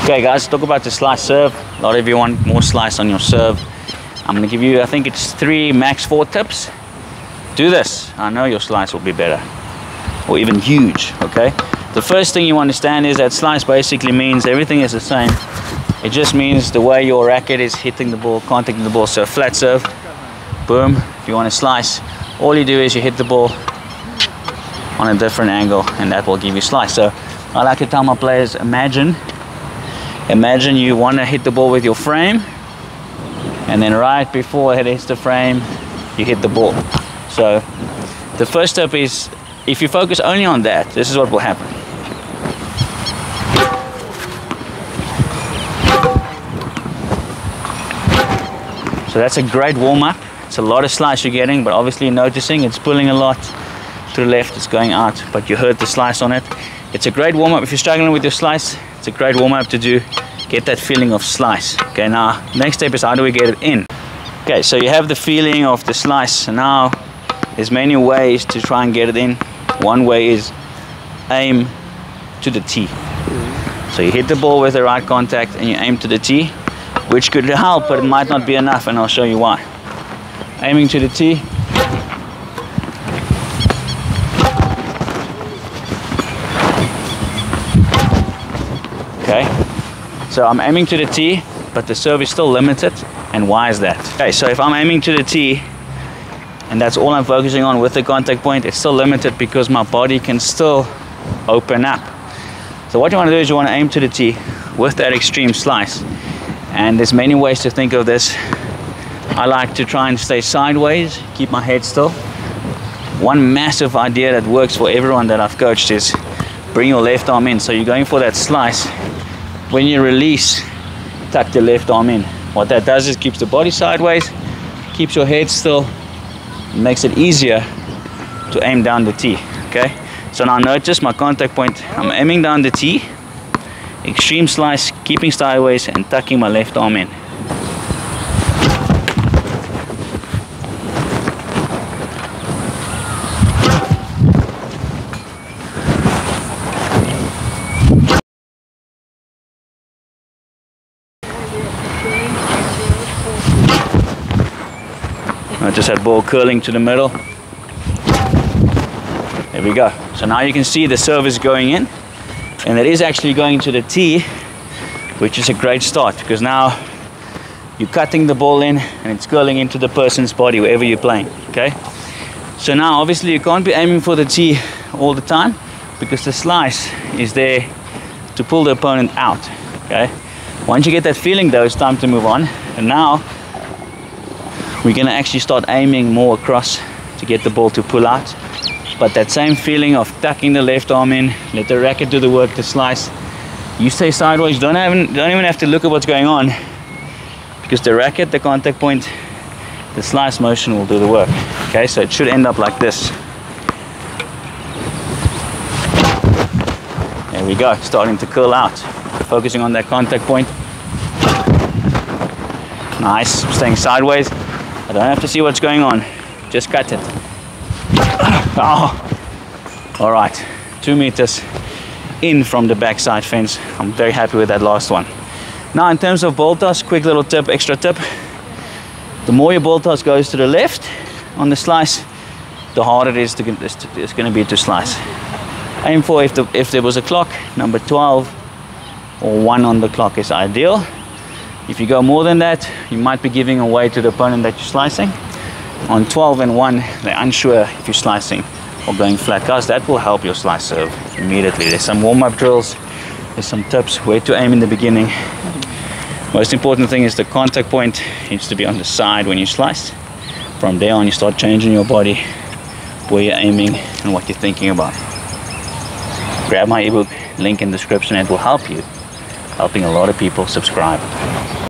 Okay guys, talk about the slice serve. A lot of you want more slice on your serve. I'm going to give you, I think it's 3, max 4 tips. Do this. I know your slice will be better. Or even huge, okay? The first thing you understand is that slice basically means everything is the same. It just means the way your racket is hitting the ball, contacting the ball. So flat serve, boom. If you want to slice, all you do is you hit the ball on a different angle and that will give you slice. So I like to tell my players, imagine you want to hit the ball with your frame, and then right before it hits the frame, you hit the ball. So the first step is, if you focus only on that, this is what will happen. So that's a great warm-up. It's a lot of slice you're getting, but obviously you're noticing it's pulling a lot to the left, it's going out, but you heard the slice on it. It's a great warm-up. If you're struggling with your slice, it's a great warm-up to do. Get that feeling of slice. Okay, now next step is how do we get it in? Okay, so you have the feeling of the slice. And now there's many ways to try and get it in. One way is aim to the tee. So you hit the ball with the right contact and you aim to the tee, which could help, but it might not be enough, and I'll show you why. Aiming to the tee. Okay, so I'm aiming to the tee, but the serve is still limited. And why is that? Okay, so if I'm aiming to the tee, and that's all I'm focusing on with the contact point, it's still limited because my body can still open up. So what you want to do is you want to aim to the tee with that extreme slice. And there's many ways to think of this. I like to try and stay sideways, keep my head still. One massive idea that works for everyone that I've coached is bring your left arm in. So you're going for that slice. When you release, tuck the left arm in. What that does is keeps the body sideways, keeps your head still, makes it easier to aim down the tee. Okay, so now notice my contact point. I'm aiming down the tee, extreme slice, keeping sideways and tucking my left arm in. I just had ball curling to the middle. There we go. So now you can see the serve is going in, and it is actually going to the tee, which is a great start because now you're cutting the ball in and it's curling into the person's body wherever you're playing. Okay, so now obviously you can't be aiming for the tee all the time because the slice is there to pull the opponent out. Okay, once you get that feeling though, it's time to move on, and now we're going to actually start aiming more across to get the ball to pull out. But that same feeling of tucking the left arm in, let the racket do the work, the slice. You stay sideways, don't even have to look at what's going on, because the racket, the contact point, the slice motion will do the work. Okay, so it should end up like this. There we go, starting to curl out. Focusing on that contact point. Nice, staying sideways. I don't have to see what's going on, just cut it. Oh. All right, 2 meters in from the backside fence. I'm very happy with that last one. Now in terms of ball toss, quick little tip, extra tip. The more your ball toss goes to the left on the slice, the harder it is it's going to be to slice. Aim for, if there was a clock, number 12 or 1 on the clock is ideal. If you go more than that, you might be giving away to the opponent that you're slicing. On 12 and 1, they're unsure if you're slicing or going flat. Guys, that will help your slice serve immediately. There's some warm-up drills, there's some tips where to aim in the beginning. Most important thing is the contact point needs to be on the side when you slice. From there on, you start changing your body, where you're aiming and what you're thinking about. Grab my ebook, link in the description, it will help you, helping a lot of people subscribe.